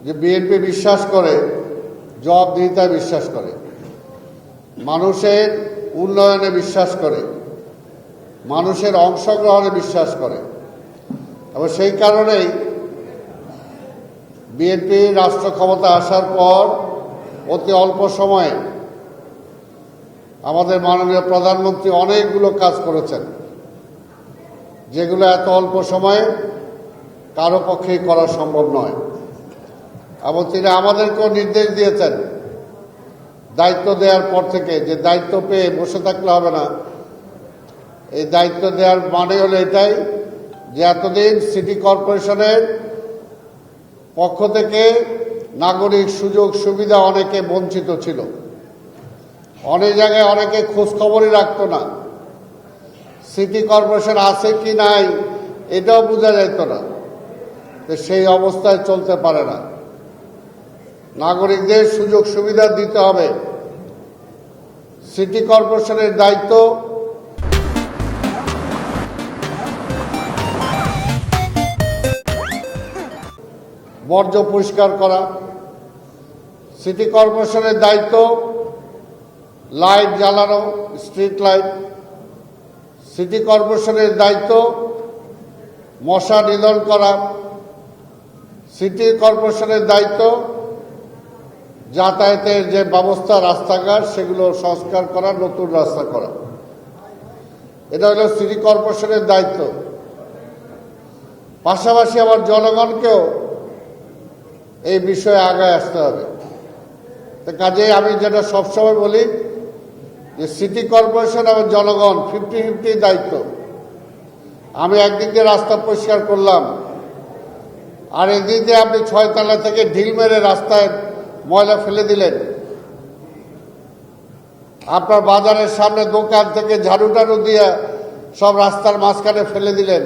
যে বিএনপি বিশ্বাস করে, জবাবদিহিতায় বিশ্বাস করে, মানুষের উন্নয়নে বিশ্বাস করে, মানুষের অংশগ্রহণে বিশ্বাস করে। এবং সেই কারণেই বিএনপি রাষ্ট্র ক্ষমতা আসার পর অতি অল্প সময়ে আমাদের মাননীয় প্রধানমন্ত্রী অনেকগুলো কাজ করেছেন, যেগুলো এত অল্প সময়ে কারো পক্ষেই করা সম্ভব নয়। এবং তিনি আমাদেরকেও নির্দেশ দিয়েছেন দায়িত্ব দেওয়ার পর থেকে, যে দায়িত্ব পেয়ে বসে থাকলে হবে না। এই দায়িত্ব দেওয়ার মানে হলো এটাই যে এতদিন সিটি কর্পোরেশনের পক্ষ থেকে নাগরিক সুযোগ সুবিধা অনেকে বঞ্চিত ছিল। অনেক জায়গায় অনেকে খোঁজ খবরই রাখতো না, সিটি কর্পোরেশন আছে কি নাই এটাও বোঝা যাইত না। তো সেই অবস্থায় চলতে পারে না। নাগরিকদের সুযোগ সুবিধা দিতে হবে। সিটি কর্পোরেশনের দায়িত্ব বর্জ্য পরিষ্কার করা, সিটি কর্পোরেশনের দায়িত্ব লাইট জ্বালানো, স্ট্রিট লাইট, সিটি কর্পোরেশনের দায়িত্ব মশা নিধন করা, সিটি কর্পোরেশনের দায়িত্ব যাতায়াতের যে ব্যবস্থা, রাস্তাঘাট সেগুলো সংস্কার করা, নতুন রাস্তা করা। এটা হলো সিটি কর্পোরেশনের দায়িত্ব। পাশাপাশি আবার জনগণকেও এই বিষয়ে আগায় আসতে হবে। কাজেই আমি যেটা সবসময় বলি যে সিটি কর্পোরেশন এবং জনগণ 50-50 দায়িত্ব। আমি একদিক দিয়ে রাস্তা পরিষ্কার করলাম, আর একদিক দিয়ে আপনি 6 তলা থেকে ঢিল মেরে রাস্তায় ময়লা ফেলে দিলেন, আপনার বাজারের সামনে দোকান থেকে ঝাড়ু টাড়ু দিয়ে সব রাস্তার মাঝখানে ফেলে দিলেন,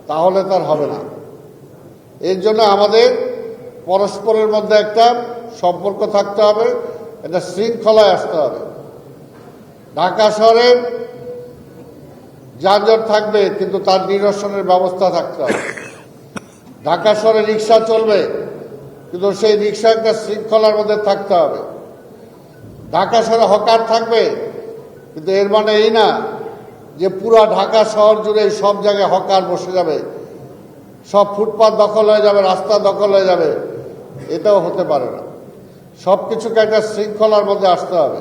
তাহলে তার হবে না। এর জন্য আমাদের পরস্পরের মধ্যে একটা সম্পর্ক থাকতে হবে, একটা শৃঙ্খলায় আসতে হবে। ঢাকা শহরে যানজট থাকবে, কিন্তু তার নিরসনের ব্যবস্থা থাকতে হবে। ঢাকা শহরে রিক্সা চলবে, কিন্তু সেই রিক্সা একটা শৃঙ্খলার মধ্যে থাকতে হবে। ঢাকা শহরে হকার থাকবে, কিন্তু এর মানে এই না যে পুরা ঢাকা শহর জুড়ে সব জায়গায় হকার বসে যাবে, সব ফুটপাত দখল হয়ে যাবে, রাস্তা দখল হয়ে যাবে, এটাও হতে পারে না। সবকিছুকে একটা শৃঙ্খলার মধ্যে আসতে হবে।